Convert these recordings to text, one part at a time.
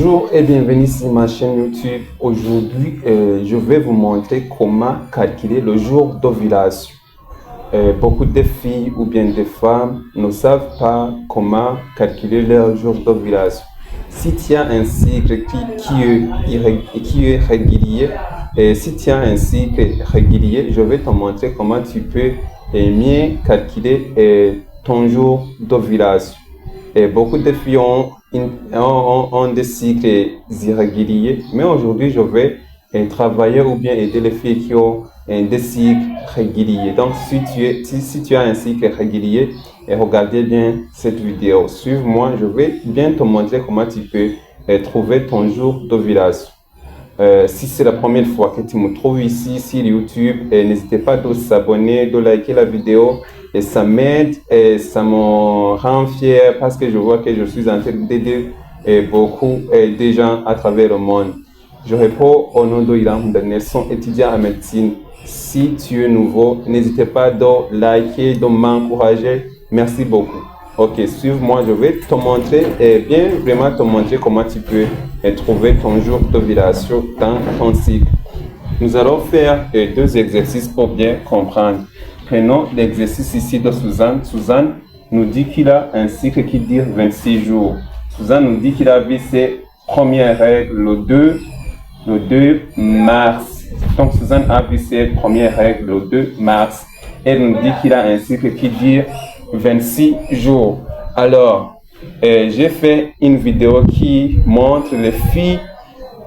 Bonjour et bienvenue sur ma chaîne YouTube. Aujourd'hui, je vais vous montrer comment calculer le jour d'ovulation. Beaucoup de filles ou bien de femmes ne savent pas comment calculer leur jour d'ovulation. Si tu as un cycle qui est régulier, si tu as un cycle régulier, je vais te montrer comment tu peux mieux calculer ton jour d'ovulation. Beaucoup de filles ont des cycles irréguliers, mais aujourd'hui, je vais travailler ou bien aider les filles qui ont des cycles réguliers. Donc, si tu as un cycle régulier, regardez bien cette vidéo. Suive-moi, je vais bien te montrer comment tu peux trouver ton jour d'ovulation. Si c'est la première fois que tu me trouves ici sur YouTube, n'hésitez pas à s'abonner, de liker la vidéo. Et ça m'aide et ça me rend fier parce que je vois que je suis en train d'aider beaucoup de gens à travers le monde. Je réponds au nom de Iram Nelson, étudiant en médecine. Si tu es nouveau, n'hésitez pas à liker, de m'encourager. Merci beaucoup. Ok, suive-moi, je vais te montrer vraiment te montrer comment tu peux trouver ton jour d'ovulation dans ton cycle. Nous allons faire deux exercices pour bien comprendre. Prenons l'exercice ici de Suzanne. Suzanne nous dit qu'il a un cycle qui dure 26 jours. Suzanne nous dit qu'il a vu ses premières règles le 2 mars. Donc Suzanne a vu ses premières règles le 2 mars. Elle nous dit qu'il a un cycle qui dure 26 jours. Alors, j'ai fait une vidéo qui montre les filles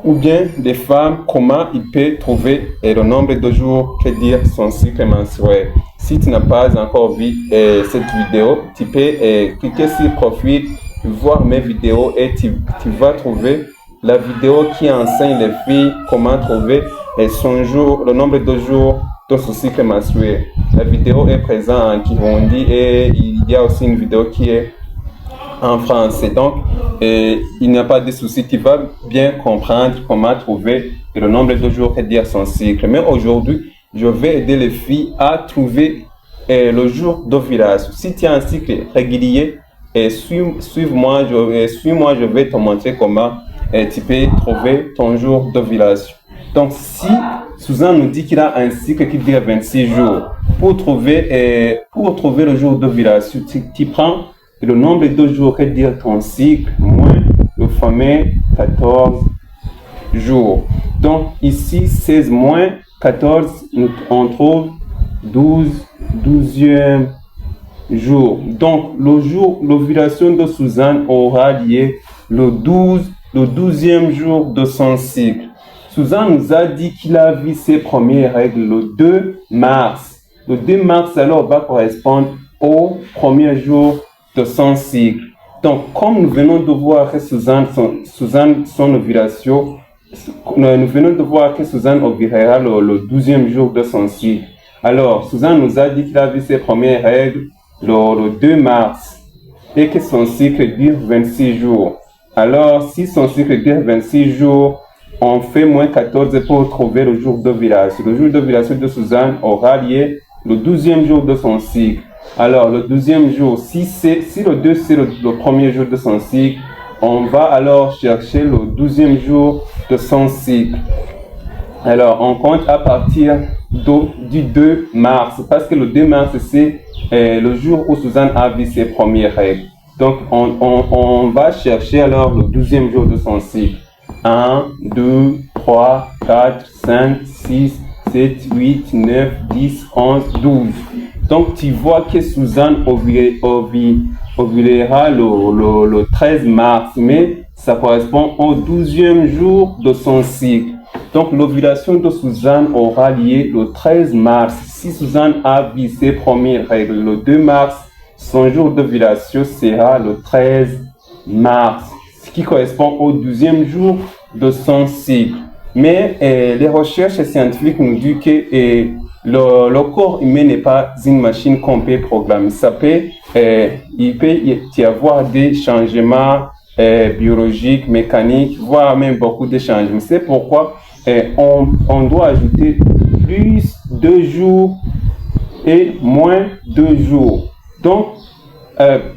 ou bien les femmes comment ils peuvent trouver le nombre de jours que dure son cycle menstruel. Si tu n'as pas encore vu cette vidéo, tu peux cliquer sur profil, voir mes vidéos et tu vas trouver la vidéo qui enseigne les filles comment trouver le nombre de jours de son cycle menstruel. La vidéo est présente en Kirundi et il y a aussi une vidéo qui est en français. Donc, il n'y a pas de souci, tu vas bien comprendre comment trouver le nombre de jours que dure son cycle. Mais aujourd'hui, je vais aider les filles à trouver le jour d'ovulation. Si tu as un cycle régulier, suis-moi, je vais te montrer comment tu peux trouver ton jour d'ovulation. Donc, si Suzanne nous dit qu'il a un cycle qui dure 26 jours, pour trouver le jour d'ovulation, tu prends le nombre de jours que dure ton cycle moins le fameux 14 jours. Donc, ici, 16 moins 14, on trouve 12e jour. Donc, l'ovulation de Suzanne aura lieu le 12e jour de son cycle. Suzanne nous a dit qu'il a vu ses premières règles le 2 mars. Le 2 mars, alors, va correspondre au premier jour de son cycle. Donc, comme nous venons de voir que Suzanne, son ovulation, nous venons de voir que Suzanne ovulera le 12e jour de son cycle. Alors, Suzanne nous a dit qu'il a vu ses premières règles le 2 mars et que son cycle dure 26 jours. Alors, si son cycle dure 26 jours, on fait moins 14 pour trouver le jour d'ovulation. Le jour d'ovulation de Suzanne aura lieu le 12e jour de son cycle. Alors, le 12e jour, si le 2 c'est le premier jour de son cycle, on va alors chercher le 12e jour de son cycle. Alors, on compte à partir du 2 mars, parce que le 2 mars, c'est le jour où Suzanne a vu ses premières règles. Donc, on va chercher alors le 12e jour de son cycle. 1, 2, 3, 4, 5, 6, 7, 8, 9, 10, 11, 12. Donc, tu vois que Suzanne ovulera le 13 mars, mais ça correspond au 12e jour de son cycle. Donc, l'ovulation de Suzanne aura lieu le 13 mars. Si Suzanne a vu ses premières règles le 2 mars, son jour d'ovulation sera le 13 mars, ce qui correspond au 12e jour de son cycle. Mais les recherches scientifiques nous disent que le corps humain n'est pas une machine qu'on peut programmer. Il peut y avoir des changements biologiques, mécaniques, voire même beaucoup de changements. C'est pourquoi on doit ajouter plus 2 jours et moins 2 jours. Donc,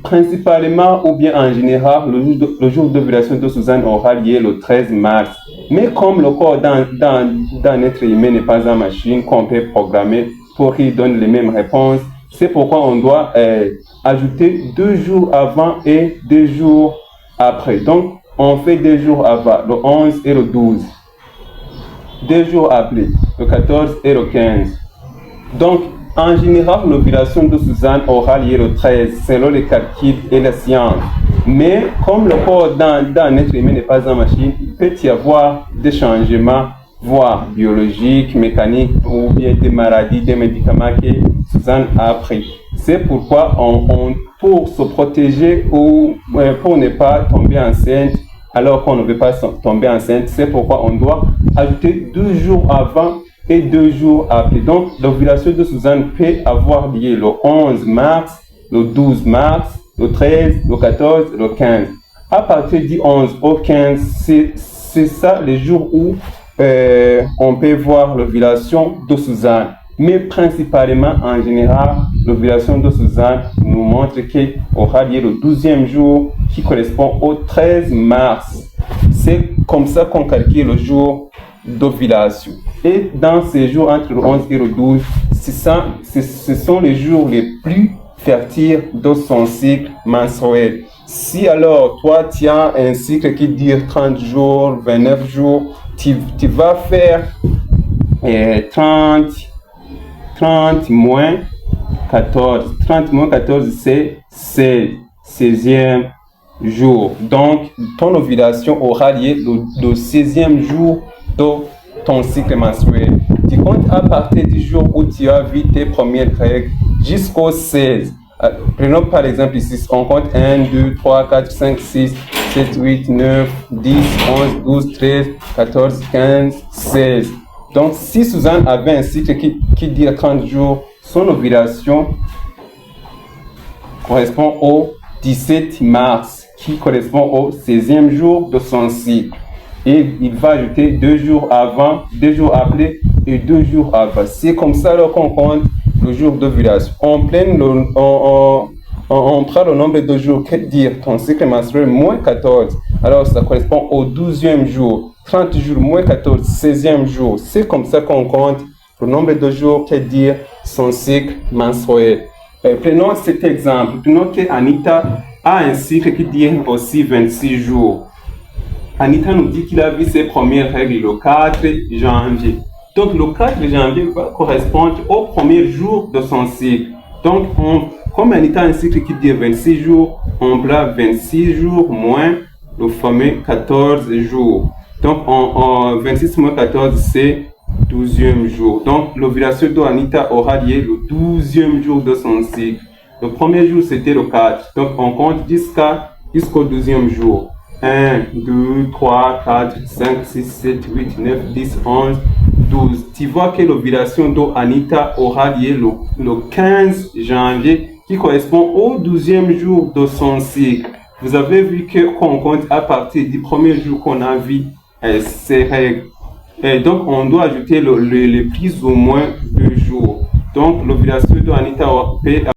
Principalement ou bien en général, le jour d'ovulation de Suzanne aura lieu le 13 mars. Mais comme le corps d'un être humain n'est pas une machine qu'on peut programmer pour qu'il donne les mêmes réponses, c'est pourquoi on doit ajouter 2 jours avant et 2 jours après. Donc, on fait 2 jours avant, le 11 et le 12. 2 jours après, le 14 et le 15. Donc, en général, l'ovulation de Suzanne aura lieu le 13, selon les calculs et la science. Mais comme le corps d'un être humain n'est pas une machine, il peut y avoir des changements, voire biologiques, mécaniques, ou bien des maladies, des médicaments que Suzanne a pris. C'est pourquoi pour se protéger ou pour ne pas tomber enceinte, alors qu'on ne veut pas tomber enceinte, c'est pourquoi on doit ajouter 2 jours avant et 2 jours après. Donc, l'ovulation de Suzanne peut avoir lieu le 11 mars, le 12 mars, le 13, le 14, le 15. À partir du 11 au 15, c'est ça les jours où on peut voir l'ovulation de Suzanne. Mais principalement, en général, l'ovulation de Suzanne nous montre qu'il aura lieu le 12e jour qui correspond au 13 mars. C'est comme ça qu'on calcule le jour d'ovulation. Et dans ces jours entre le 11 et le 12, ce sont les jours les plus fertiles de son cycle menstruel. Si alors toi tu as un cycle qui dure 30 jours, 29 jours, tu vas faire 30 moins 14. 30 moins 14, c'est 16e jour. Donc, ton ovulation aura lieu le 16e jour de ton cycle menstruel. Tu comptes à partir du jour où tu as vu tes premières règles jusqu'au 16. Prenons par exemple ici, on compte 1, 2, 3, 4, 5, 6, 7, 8, 9, 10, 11, 12, 13, 14, 15, 16. Donc, si Suzanne avait un cycle qui dure 30 jours, son ovulation correspond au 17 mars, qui correspond au 16e jour de son cycle. Et il va ajouter 2 jours avant, 2 jours après et 2 jours avant. C'est comme ça qu'on compte le jour d'ovulation. On prend le nombre de jours que dire ton cycle menstruel moins 14. Alors ça correspond au 12e jour. 30 jours moins 14, 16e jour. C'est comme ça qu'on compte le nombre de jours que dire son cycle menstruel. Prenons cet exemple. Prenons que Anita a un cycle qui dure aussi 26 jours. Anita nous dit qu'il a vu ses premières règles le 4 janvier. Donc le 4 janvier va correspondre au premier jour de son cycle. Donc comme Anita a un cycle qui dure 26 jours, on prend 26 jours moins le fameux 14 jours. Donc 26 moins 14, c'est 12e jour. Donc l'ovulation d'Anita aura lieu le 12e jour de son cycle. Le premier jour c'était le 4. Donc on compte jusqu'au 12e jour. 1, 2, 3, 4, 5, 6, 7, 8, 9, 10, 11, 12. Tu vois que l'ovulation d'Anita aura lieu le 15 janvier qui correspond au 12e jour de son cycle. Vous avez vu qu'on compte à partir du premier jour qu'on a vu ces règles. Et donc on doit ajouter les plus ou moins 2 jours. Donc l'ovulation d'Anita peut